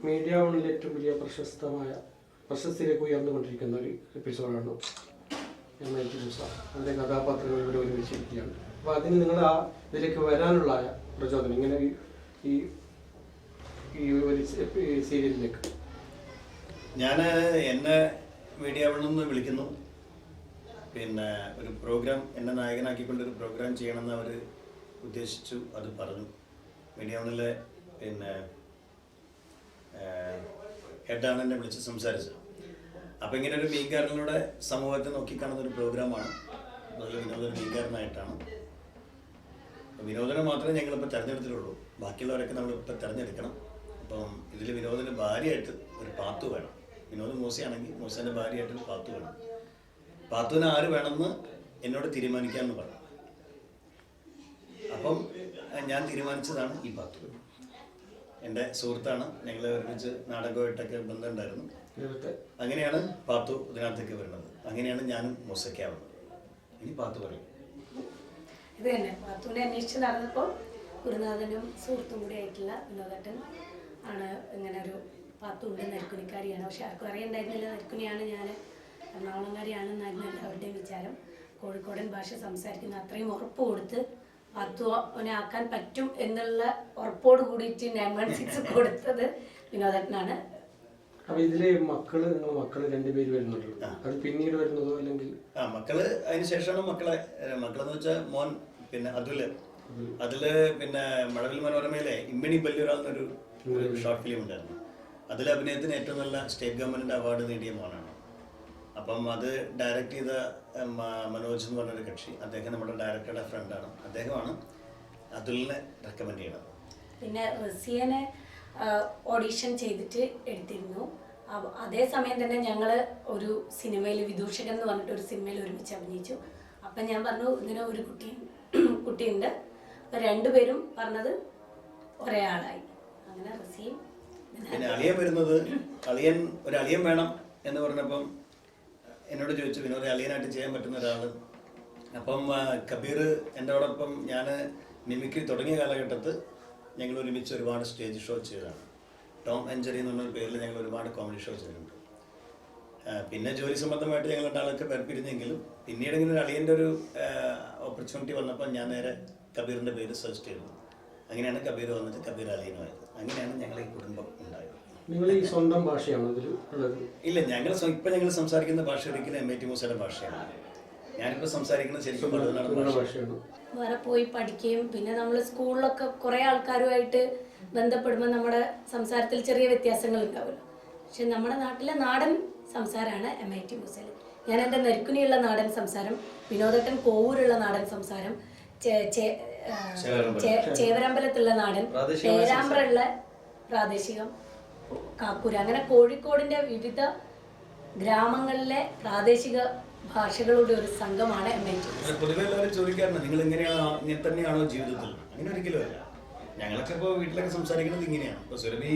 Media വണ്ണിലെ ഏറ്റവും വലിയ പ്രശസ്തിയിലേക്ക് ഉയർന്നുകൊണ്ടിരിക്കുന്ന ഒരു എപ്പിസോഡാണ് MIT മൂസ. അതിലെ കഥാപാത്രങ്ങൾ ഇവിടെ ഒരുമിച്ചിരിക്കുകയാണ്. അപ്പോൾ അതിന് നിങ്ങൾ ആ ഇതിലേക്ക് വരാനുള്ള പ്രചോദനം ഇങ്ങനെ ഈ ഒരു സീരിയലിലേക്ക്? എന്നെ മീഡിയ വണ്ണിൽ വിളിക്കുന്നു. പിന്നെ ഒരു പ്രോഗ്രാം എന്നെ നായകനാക്കിക്കൊണ്ടൊരു പ്രോഗ്രാം ചെയ്യണമെന്ന് അവർ ഉദ്ദേശിച്ചു. അത് പറഞ്ഞു. മീഡിയ വണ്ണിലെ പിന്നെ ഹെഡാണ് എന്നെ വിളിച്ച് സംസാരിച്ചത്. അപ്പോൾ ഇങ്ങനെ ഒരു മീൻകാരനിലൂടെ സമൂഹത്തെ നോക്കിക്കാണുന്ന ഒരു പ്രോഗ്രാമാണ്. അതിൽ വിനോദന മീൻകാരനായിട്ടാണ്. വിനോദനെ മാത്രമേ ഞങ്ങളിപ്പോൾ തിരഞ്ഞെടുത്തിട്ടുള്ളൂ. ബാക്കിയുള്ളവരൊക്കെ നമ്മളിപ്പോൾ തിരഞ്ഞെടുക്കണം. അപ്പം ഇതിൽ വിനോദൻ്റെ ഭാര്യയായിട്ട് ഒരു പാത്തു വേണം. വിനോദ് മൂസയാണെങ്കിൽ മൂസേൻ്റെ ഭാര്യയായിട്ട് ഒരു പാത്തു വേണം. പാത്തുവിനെ ആര് വേണമെന്ന് എന്നോട് തീരുമാനിക്കാമെന്ന് പറഞ്ഞു. അപ്പം ഞാൻ തീരുമാനിച്ചതാണ് ഈ പാത്തു. എൻ്റെ സുഹൃത്താണ്. ഞങ്ങൾ ഒരുമിച്ച് നാടകമായിട്ടൊക്കെ ബന്ധമുണ്ടായിരുന്നു. അങ്ങനെയാണ് പാത്തു ഇതിനകത്തേക്ക് വരുന്നത്. അങ്ങനെയാണ് ഞാനും മൂസയ്ക്കാവുന്നത്. ഇനി പാത്തു പറയും. ഇത് തന്നെ പാത്തുവിനെ അന്വേഷിച്ച് നടന്നപ്പോൾ ഗുരുനാഥനും സുഹൃത്തും കൂടി ആയിട്ടുള്ള വിനോദേട്ടൻ ആണ് ഇങ്ങനെ ഒരു പാത്തു ഉണ്ട്, നരിക്കുനിക്കാരിയാണ്. പക്ഷെ ആർക്കും അറിയണ്ടായിരുന്നില്ല നരിക്കുനിയാണ്, ഞാൻ എറണാകുളംകാരിയാണെന്നായിരുന്നു എല്ലാവരുടെയും വിചാരം. കോഴിക്കോടൻ ഭാഷ സംസാരിക്കുന്ന അത്രയും ഉറപ്പ് കൊടുത്ത് പാത്തുവിനെ ആക്കാൻ പറ്റും എന്നുള്ള ഉറപ്പോട് കൂടിയിട്ട് 916 കൊടുത്തത് വിനോദേട്ടനാണ്. അപ്പൊ ഇതിലെ മക്കള് രണ്ടുപേര് വരുന്നുണ്ടല്ലോ, അത് പിന്നീട് വരുന്നതോ അല്ലെങ്കിൽ? മക്കള് അതിന് ശേഷമാണ് മക്കളെന്ന് വെച്ചാൽ മോൻ പിന്നെ അതില് പിന്നെ മഴവിൽ മനോരമയിലെ ഇമ്മിണി ബല്യൂരാന്നൊരു ഷോർട്ട് ഫിലിം ഉണ്ടായിരുന്നു. അതിൽ അഭിനയത്തിന് ഏറ്റവും നല്ല സ്റ്റേറ്റ് ഗവൺമെന്റിന്റെ അവാർഡ് നേടിയ മോനാണ്. അപ്പം അത് ഡയറക്റ്റ് ചെയ്ത മനോജ് എന്ന് പറഞ്ഞൊരു കക്ഷി, അദ്ദേഹം നമ്മുടെ ഡയറക്ടറുടെ ഫ്രണ്ടാണ്. അദ്ദേഹമാണ് അതുലിനെ റെക്കമെൻഡ് ചെയ്യണത്. പിന്നെ റസിയനെ ഓഡീഷൻ ചെയ്തിട്ട് എടുത്തിരുന്നു. അതേ സമയം തന്നെ ഞങ്ങൾ ഒരു സിനിമയിൽ വിദൂഷകൻ എന്ന് പറഞ്ഞിട്ട് ഒരു സിനിമയിൽ ഒരുമിച്ച് അഭിനയിച്ചു. അപ്പം ഞാൻ പറഞ്ഞു ഇങ്ങനെ ഒരു കുട്ടിയുണ്ട്. അപ്പം രണ്ടുപേരും പറഞ്ഞത് ഒരേ ആളായി. അങ്ങനെ റസിയും പിന്നെ അളിയൻ വരുന്നത് ഒരു അളിയൻ വേണം എന്ന് പറഞ്ഞപ്പം എന്നോട് ചോദിച്ചു വിനോദ അളിയനായിട്ട് ചെയ്യാൻ പറ്റുന്ന ഒരാൾ. അപ്പം കബീർ എന്നോടൊപ്പം ഞാൻ മിമിക്രി തുടങ്ങിയ കാലഘട്ടത്ത് ഞങ്ങൾ ഒരുമിച്ച് ഒരുപാട് സ്റ്റേജ് ഷോ ചെയ്തതാണ്. ടോം ആൻഡ് ജെറി എന്നൊരു പേരിൽ ഞങ്ങൾ ഒരുപാട് കോമഡി ഷോ ചെയ്തിട്ടുണ്ട്. പിന്നെ ജോലി സംബന്ധമായിട്ട് ഞങ്ങൾ രണ്ടാളൊക്കെ പേർപ്പിരുന്നെങ്കിലും പിന്നീട് ഇങ്ങനെ ഒരു അളിയൻ്റെ ഒരു ഓപ്പർച്യൂണിറ്റി വന്നപ്പോൾ ഞാൻ നേരെ കബീറിൻ്റെ പേര് സജസ്റ്റ് ചെയ്തു. അങ്ങനെയാണ് കബീർ വന്നിട്ട് കബീർ അളിയനുമായത്. അങ്ങനെയാണ് ഞങ്ങളെ ഈ കുടുംബം ഉണ്ടായത്. നിങ്ങൾ ഈ സ്വന്തം ഭാഷയാണോ ഇതിൽ ഉള്ളത്? ഇല്ല, ഞങ്ങൾ സംസാരിക്കുന്ന ഭാഷ ഒരിക്കലും MIT മൂസയുടെ ഭാഷയാണ്. ഞാനിപ്പോൾ സംസാരിക്കുന്നത് ശരിക്കും ഭാഷയാണ്. വേറെ പോയി പഠിക്കുകയും പിന്നെ നമ്മൾ സ്കൂളിലൊക്കെ കുറേ ആൾക്കാരുമായിട്ട് ബന്ധപ്പെടുമ്പോൾ നമ്മുടെ സംസാരത്തിൽ ചെറിയ വ്യത്യാസങ്ങൾ ഉണ്ടാവുമല്ലോ. പക്ഷെ നമ്മുടെ നാട്ടിലെ നാടൻ സംസാരമാണ് MIT മൂസയിൽ. ഞാൻ എൻ്റെ നരിക്കുനിയുള്ള നാടൻ സംസാരം, വിനോദേട്ടൻ കോവൂരുള്ള നാടൻ സംസാരം, ചേവരമ്പലത്തുള്ള നാടൻ, പേരാമ്പ്രയുള്ള പ്രാദേശികം, കാക്കൂര്, അങ്ങനെ കോഴിക്കോടിൻ്റെ വിവിധ ഗ്രാമങ്ങളിലെ പ്രാദേശിക ഭാഷകളുടെ ഒരു സംഘമാണ് MIT. പൊതുവെ എല്ലാവരും ചോദിക്കാറുണ്ട് നിങ്ങൾ ഇങ്ങനെ തന്നെയാണോ ജീവിതത്തിൽ? അങ്ങനെ ഒരിക്കലും അല്ല. ഞങ്ങളൊക്കെ ഇപ്പോൾ വീട്ടിലൊക്കെ സംസാരിക്കുന്നത് ഇങ്ങനെയാണ്. ഇപ്പോൾ സുരഭി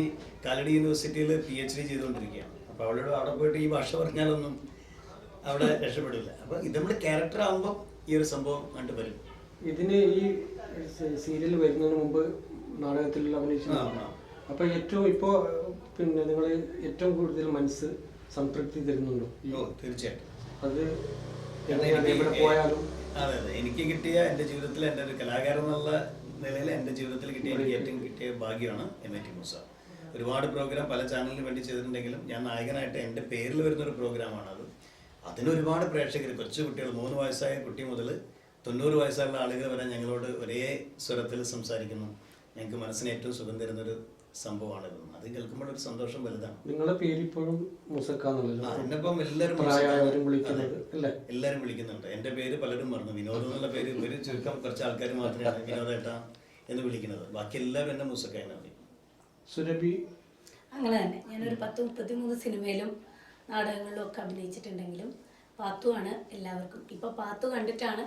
കാലടി യൂണിവേഴ്സിറ്റിയിൽ PhD ചെയ്തുകൊണ്ടിരിക്കുകയാണ്. അപ്പോൾ അവളോട് അവിടെ പോയിട്ട് ഈ ഭാഷ പറഞ്ഞാലൊന്നും അവിടെ രക്ഷപ്പെടില്ല. അപ്പോൾ ഇത് നമ്മൾ ക്യാരക്ടർ ആകുമ്പോൾ ഈ ഒരു സംഭവം കണ്ടു വരും. ഇതിന് ഈ സീരിയൽ വരുന്നതിന് മുമ്പ് നാടകത്തിൽ അഭിനയിച്ചു. അപ്പൊ ഇപ്പോൾ പിന്നെ നിങ്ങൾ ഏറ്റവും കൂടുതൽ മനസ്സ് സംതൃപ്തി തരുന്നുണ്ടോ? തീർച്ചയായിട്ടും. അത് എവിടെ പോയാലും അതെ, എനിക്ക് കിട്ടിയ എൻ്റെ ജീവിതത്തിൽ എൻ്റെ ഒരു കലാകാരൻ എന്നുള്ള നിലയിൽ എൻ്റെ ജീവിതത്തിൽ എനിക്ക് ഏറ്റവും കിട്ടിയ ഭാഗ്യമാണ് MIT മൂസ. ഒരുപാട് പ്രോഗ്രാം പല ചാനലിന് വേണ്ടി ചെയ്തിട്ടുണ്ടെങ്കിലും ഞാൻ നായകനായിട്ട് എൻ്റെ പേരിൽ വരുന്നൊരു പ്രോഗ്രാമാണത്. അതിന് ഒരുപാട് പ്രേക്ഷകർ, കൊച്ചു കുട്ടികൾ, 3 വയസ്സായ കുട്ടി മുതൽ 90 വയസ്സുള്ള ആളുകൾ വരെ ഞങ്ങളോട് ഒരേ സ്വരത്തിൽ സംസാരിക്കുന്നു. ഞങ്ങൾക്ക് മനസ്സിന് ഏറ്റവും സുഖം തരുന്നൊരു സംഭവമാണിത്. അത് കേൾക്കുമ്പോൾ ഒരു സന്തോഷം വലുതാണ്. നിങ്ങളുടെ പേര് ഇപ്പോഴും മൂസക്കാന്നുള്ളല്ലോ. എന്നെപ്പം എല്ലാവരും വിളിക്കുന്നുണ്ട്. എൻ്റെ പേര് പലരും പറഞ്ഞു. വിനോദ് എന്നുള്ള പേര് ഒരു ചുരുക്കം കുറച്ച് ആൾക്കാർ മാത്രമാണ് വിനോദേട്ട എന്ന് വിളിക്കുന്നത്. ബാക്കി എല്ലാവരും എന്നെ മൂസക്ക എന്ന് പറയും. സുരഭി അങ്ങനെ തന്നെ ഞാനൊരു 10-33 സിനിമയിലും നാടകങ്ങളിലും ഒക്കെ അഭിനയിച്ചിട്ടുണ്ടെങ്കിലും പാത്തുവാണ് എല്ലാവർക്കും. ഇപ്പോൾ പാത്തു കണ്ടിട്ടാണ്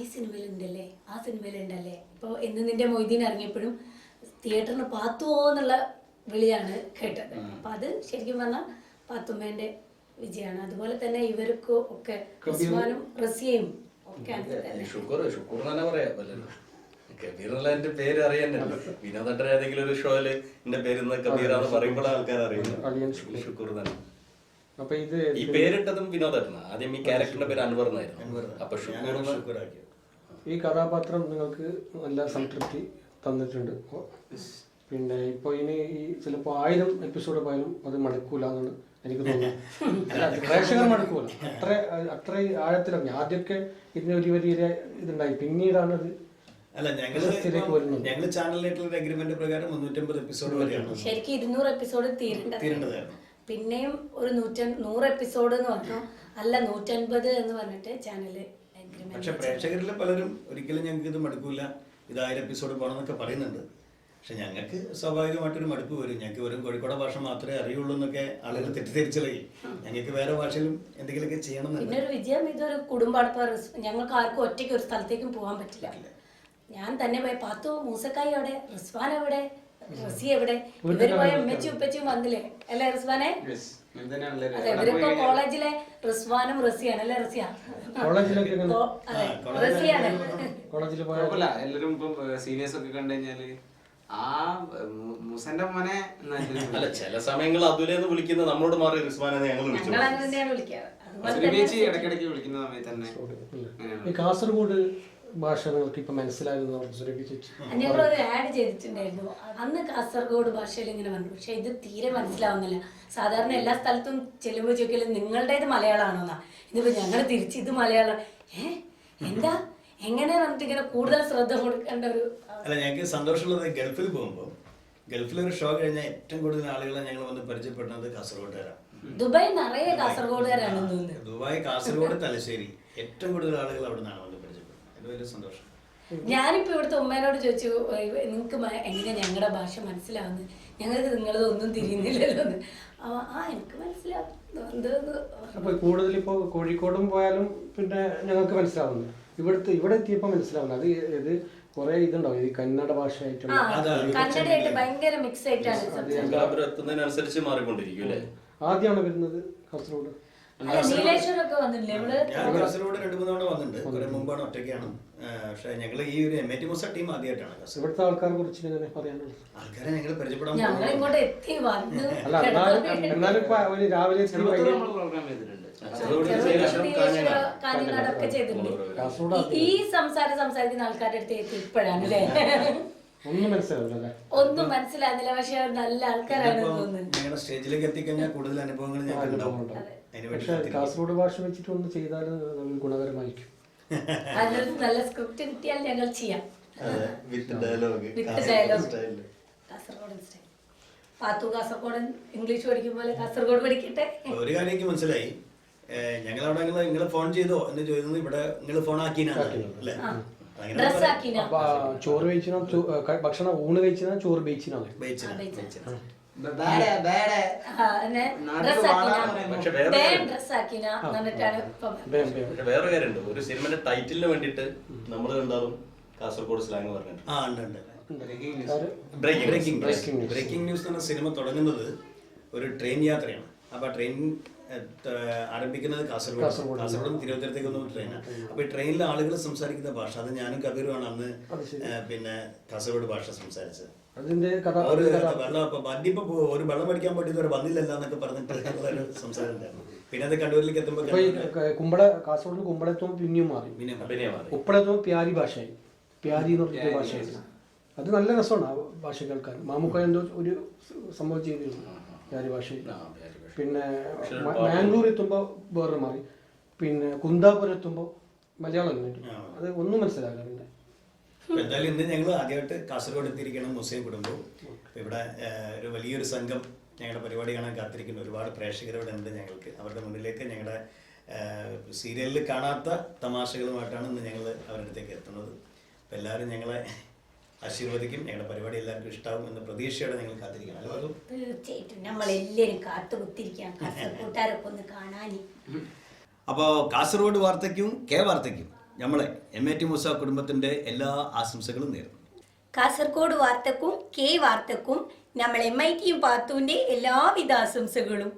ഈ സിനിമയിലുണ്ടല്ലേ, ആ സിനിമയിലുണ്ടല്ലേ. ഇപ്പോൾ എന്ന് നിന്റെ മൊയ്തീൻ ഇറങ്ങിയപ്പോഴും തിയേറ്ററിന് പാത്തുവോ എന്നുള്ള വിളിയാണ് കേട്ടത്. അപ്പം അത് ശരിക്കും പറഞ്ഞാൽ പാത്തുമ്മേൻ്റെ വിജയമാണ്. അതുപോലെ തന്നെ ഇവർക്കും ഒക്കെ ഉസ്മാനും റസിയയും ഒക്കെ അങ്ങനെ തന്നെ. കബീറുള്ള എന്റെ പേര് അറിയാനല്ലോ. വിനോദട്ടൻ ഏതെങ്കിലും ഒരു ഷോയില് എന്റെ പേര് കബീറാന്ന് പറയുമ്പോൾ ആൾക്കാർ അറിയുന്നു. ഷുക്കൂർ തന്നെ. അപ്പൊ ഇത് ഈ പേരിട്ടതും വിനോദട്ടനാണ്. ആദ്യം ഈ ക്യാരക്ടറിന്റെ പേര് അൻവർ എന്നായിരുന്നു. അപ്പൊ ഷുക്കൂറാക്കി. ഈ കഥാപാത്രം നിങ്ങൾക്ക് നല്ല സംതൃപ്തി തന്നിട്ടുണ്ട്. പിന്നെ ഇപ്പൊ ഇനി ഈ ചിലപ്പോൾ 1000 എപ്പിസോഡ് പോയാലും അത് മടുക്കൂല എന്നാണ് എനിക്ക് തോന്നുന്നത്. പ്രേക്ഷകർ മടുക്കൂല, അത്ര ആഴത്തിലാണ്. ആദ്യമൊക്കെ ഇതിന് വലിയ വലിയ ഇതുണ്ടായി, പിന്നീടാണ് അത്. അല്ല, ഞങ്ങള് ചാനലിനായിട്ടുള്ള അഗ്രിമെന്റ് പ്രകാരം 350 എപ്പിസോഡ് വരെയാണ്. ശരിക്കും 200 എപ്പിസോഡ് തീരേണ്ടതായിരുന്നു. പിന്നെയും ഒരു 100 എപ്പിസോഡ് എന്ന് പറഞ്ഞു, അല്ല 150 എന്ന് പറഞ്ഞിട്ട് ചാനല്. പക്ഷെ പ്രേക്ഷകരിൽ പലരും ഒരിക്കലും ഞങ്ങൾക്ക് ഇത് മടുക്കൂല, ഇത് 1000 എപ്പിസോഡ് പോകണം എന്നൊക്കെ പറയുന്നുണ്ട്. പക്ഷെ ഞങ്ങൾക്ക് സ്വാഭാവികമായിട്ടൊരു മടുപ്പ് വരും. ഞങ്ങൾക്ക് വെറും കോഴിക്കോട് ഭാഷ മാത്രമേ അറിയുള്ളൂ എന്നൊക്കെ ആളുകൾ തെറ്റിദ്ധരിച്ചളയും. ഞങ്ങൾക്ക് വേറെ ഭാഷയിലും എന്തെങ്കിലുമൊക്കെ ചെയ്യണം. പിന്നെ ഒരു വിജയം, ഇതൊരു കുടുംബാടപ്പ. ഞങ്ങൾക്ക് ആർക്കും ഒറ്റയ്ക്ക് ഒരു സ്ഥലത്തേക്കും പോകാൻ പറ്റില്ല. ഞാൻ തന്നെ പോയി പാത്തു, മൂസക്കായി എവിടെ, റിസ്വാൻ എവിടെ, റസി എവിടെ, ഇവര് പോയ ഉമ്മച്ചും ഉപ്പച്ചും വന്നില്ലേ അല്ലേ റിസ്വാനെ? അതെ, ഇവരിപ്പോ കോളേജിലെ റിസ്വാനും റസിയാണ് അല്ലേ? റസിയ റസിയാണ്. എല്ലാരും ഇപ്പം സീനിയേഴ്സ് ഒക്കെ കണ്ടു കഴിഞ്ഞാല് ആ മുസന്റെ മോനെ അല്ല, ചില സമയങ്ങൾ അതുലെന്ന് വിളിക്കുന്നത് നമ്മളോട് മാറി റിസ്വാനെ ഞങ്ങൾ വിളിച്ചു. ഇടയ്ക്കിടയ്ക്ക് വിളിക്കുന്ന സമയത്ത് തന്നെ കാസർഗോഡ് ഭാഷ നിങ്ങൾക്ക് ഇപ്പൊ മനസ്സിലാകുന്ന ഞങ്ങളൊരു ആഡ് ചെയ്തിട്ടുണ്ടായിരുന്നു അന്ന്. കാസർഗോഡ് ഭാഷയിൽ ഇങ്ങനെ പറഞ്ഞു, പക്ഷെ ഇത് തീരെ മനസ്സിലാവുന്നില്ല. സാധാരണ എല്ലാ സ്ഥലത്തും ചെല്ലുമ്പോൾ ചോദിക്കലും നിങ്ങളുടേത് മലയാളമാണോന്നാ. ഇതിപ്പോ ഞങ്ങൾ തിരിച്ച് ഇത് മലയാളം എന്താ എങ്ങനെ പറഞ്ഞിട്ട് ഇങ്ങനെ കൂടുതൽ ശ്രദ്ധ കൊടുക്കേണ്ട ഒരു. അല്ല, ഞങ്ങൾക്ക് സന്തോഷമുള്ളത് ഗൾഫിൽ പോകുമ്പോൾ, ഗൾഫിലൊരു ഷോ കഴിഞ്ഞാൽ ഏറ്റവും കൂടുതൽ ആളുകളെ ഞങ്ങൾ വന്ന് പരിചയപ്പെടുന്നത് കാസർഗോഡുകാരാണ്. ദുബായ് നിറയെ കാസർഗോഡുകാരാണെന്ന് തോന്നുന്നു. ദുബായ്, കാസർഗോഡ്, തലശ്ശേരി ഏറ്റവും കൂടുതൽ ആളുകൾ അവിടെ നിന്നാണ് വന്ന് പരിചയപ്പെടുന്നത്. അത് വലിയ സന്തോഷം. ഞാനിപ്പോ ഇവിടുത്തെ ഉമ്മേനോട് ചോദിച്ചു, നിങ്ങൾക്ക് എങ്ങനെ ഞങ്ങളുടെ ഭാഷ മനസ്സിലാവുന്നത്? ഞങ്ങൾക്ക് നിങ്ങളതൊന്നും തിരിയുന്നില്ലല്ലോ എന്ന്. എനിക്ക് മനസ്സിലാവും. അപ്പൊ കൂടുതൽ ഇപ്പോ കോഴിക്കോടും പോയാലും പിന്നെ ഞങ്ങൾക്ക് മനസ്സിലാവുന്നു. ഇവിടെ എത്തിയപ്പോ മനസ്സിലാവുന്നത് അത് ഇത് കുറെ ഇതുണ്ടാവും, ഈ കന്നഡ ഭാഷയായിട്ടുള്ള കന്നഡയായിട്ട് ഭയങ്കര മിക്സ് ആയിട്ടാണ് എത്തുന്നതിനനുസരിച്ച് മാറിക്കൊണ്ടിരിക്കും അല്ലേ? ആദ്യമാണ് വരുന്നത് കാസർഗോഡ്. നീലേശ്വരൊക്കെ വന്നില്ലേ? ഞാൻ കാസർഗോഡ് 2-3 തവണ വന്നിട്ടുണ്ട്. കുറെ മുമ്പാണ്, ഒറ്റയ്ക്കാണ്. പക്ഷെ ഞങ്ങൾ ഈ ഒരു MAT മൂസ ടീം ആദ്യമായിട്ടാണ്. ഇവിടുത്തെ ആൾക്കാരെ കുറിച്ച് ഇങ്ങനെ പറയാനുള്ളത്, ആൾക്കാരെ ഞങ്ങൾ പരിചയപ്പെടാൻ ഞങ്ങളിങ്ങോട്ട് എത്തി വന്നു. എന്നാലും ഒരു രാവിലെ കാഞ്ഞങ്ങാടൊക്കെ ചെയ്തിട്ടുണ്ട്. ഈ സംസാരിക്കുന്ന ആൾക്കാരുടെ അടുത്ത് എത്തി ഇപ്പോഴാണ് അല്ലേ? ഒന്നും മനസ്സിലാകുന്നില്ല, പക്ഷെ നല്ല ആൾക്കാരാണ് തോന്നുന്നത്. ഞങ്ങളുടെ സ്റ്റേജിലേക്ക് എത്തിക്കഴിഞ്ഞാൽ കൂടുതൽ അനുഭവങ്ങൾ ഞങ്ങൾക്ക് ഉണ്ടാവും. പക്ഷെ കാസർഗോഡ് ഭാഷ വെച്ചിട്ട് ഒന്ന് ചെയ്താൽ ഗുണകരമായിരിക്കും. അതിനൊരു നല്ല സ്ക്രിപ്റ്റ് കിട്ടിയാൽ ഞങ്ങൾ ചെയ്യാം. വിത്ത് ഡയലോഗ് കാസർഗോഡ് സ്റ്റൈൽ. പാത്തു കാസർഗോഡ് ഇംഗ്ലീഷ് പഠിക്കും പോലെ കാസർഗോഡ് പഠിക്കട്ടെ. ഒരു കാര്യം എനിക്ക് മനസ്സിലായി, ഞങ്ങളവിടെ നിങ്ങൾ ഫോൺ ചെയ്തോ എന്ന് ചോദിക്കുന്നത് ഇവിടെ നിങ്ങൾ ഫോൺ ആക്കിനാണ് അല്ലേ? ചോറ് കഴിച്ചാ ഭക്ഷണം ഊണ് കഴിച്ചാ ചോറ് ബേച്ചിനാണ്. വേറെ കാര്യമുണ്ട്, ഒരു സിനിമയുടെ ടൈറ്റിലിന് വേണ്ടിട്ട് നമ്മൾ കണ്ടാലും കാസർഗോഡ് സ്ലാങ് പറഞ്ഞിട്ടുണ്ട്. ബ്രേക്കിംഗ് ന്യൂസ് എന്ന സിനിമ തുടങ്ങുന്നത് ഒരു ട്രെയിൻ യാത്രയാണ്. അപ്പൊ ട്രെയിൻ ആരംഭിക്കുന്നത് കാസർഗോഡും തിരുവനന്തപുരത്തേക്കൊന്നും ട്രെയിനാണ്. അപ്പൊ ഈ ട്രെയിനിലെ ആളുകൾ സംസാരിക്കുന്ന ഭാഷ, അത് ഞാനും കബീറുമാണ് അന്ന് പിന്നെ കാസർഗോഡ് ഭാഷ സംസാരിച്ചത്. വണ്ടിപ്പോ ഒരു വെള്ളം മേടിക്കാൻ വേണ്ടി ഇതുവരെ വന്നില്ലല്ലോ എന്നൊക്കെ പറഞ്ഞിട്ട് സംസാരം ഉണ്ടായിരുന്നു. പിന്നെ അത് കണ്ണൂരിലേക്ക് എത്തുമ്പോൾ കാസർഗോഡ് കുമ്പളത്തും പിന്നെയും മാറി, ഉപ്പളത്തും പ്യാരി ഭാഷയായി. പ്യാരി എന്ന് പറഞ്ഞ ഭാഷയായിരുന്നു. അത് നല്ല രസമാണ് ആ ഭാഷ കേൾക്കാൻ. മാമുക്ക എന്തോ ഒരു സംഭവം ചെയ്തിരുന്നു പ്യാരി ഭാഷയിൽ. പിന്നെ ബാംഗ്ലൂർ എത്തുമ്പോൾ വേറെ മാറി. പിന്നെ കുന്താപുരം എത്തുമ്പോൾ മലയാളം അത് ഒന്നും മനസ്സിലാകില്ല. പിന്നെ എന്തായാലും ഇന്ന് ഞങ്ങൾ ആദ്യമായിട്ട് കാസർഗോഡ് എത്തിയിരിക്കണം. മുസ്ലിം കുടുംബം ഇവിടെ ഒരു വലിയൊരു സംഘം ഞങ്ങളുടെ പരിപാടി കാണാൻ കാത്തിരിക്കുന്ന ഒരുപാട് പ്രേക്ഷകരോടെ ഉണ്ട്. ഞങ്ങൾക്ക് അവരുടെ മുന്നിലേക്ക് ഞങ്ങളുടെ സീരിയലിൽ കാണാത്ത തമാശകളുമായിട്ടാണ് ഇന്ന് ഞങ്ങൾ അവരുടെ അടുത്തേക്ക് എത്തുന്നത്. അപ്പോൾ എല്ലാവരും ഞങ്ങളെ ആശീർവദിക്കും. ഞങ്ങളുടെ പരിപാടി എല്ലാവർക്കും ഇഷ്ടമാവും എന്ന പ്രതീക്ഷയോടെ ഞങ്ങൾ കാത്തിരിക്കണം. തീർച്ചയായിട്ടും നമ്മളെല്ലാവരും കാത്തുകുത്തിരിക്കാം കൂട്ടുകാരൊക്കെ ഒന്ന് കാണാൻ. അപ്പോൾ കാസർഗോഡ് വാർത്തയ്ക്കും വാർത്തയ്ക്കും നമ്മളെ MAT മൂസ കുടുംബത്തിൻ്റെ എല്ലാ ആശംസകളും നേരുന്നു. കാസർഗോഡ് വാർത്തക്കും വാർത്തക്കും നമ്മൾ MIT പാത്തുവിൻ്റെ എല്ലാവിധ ആശംസകളും.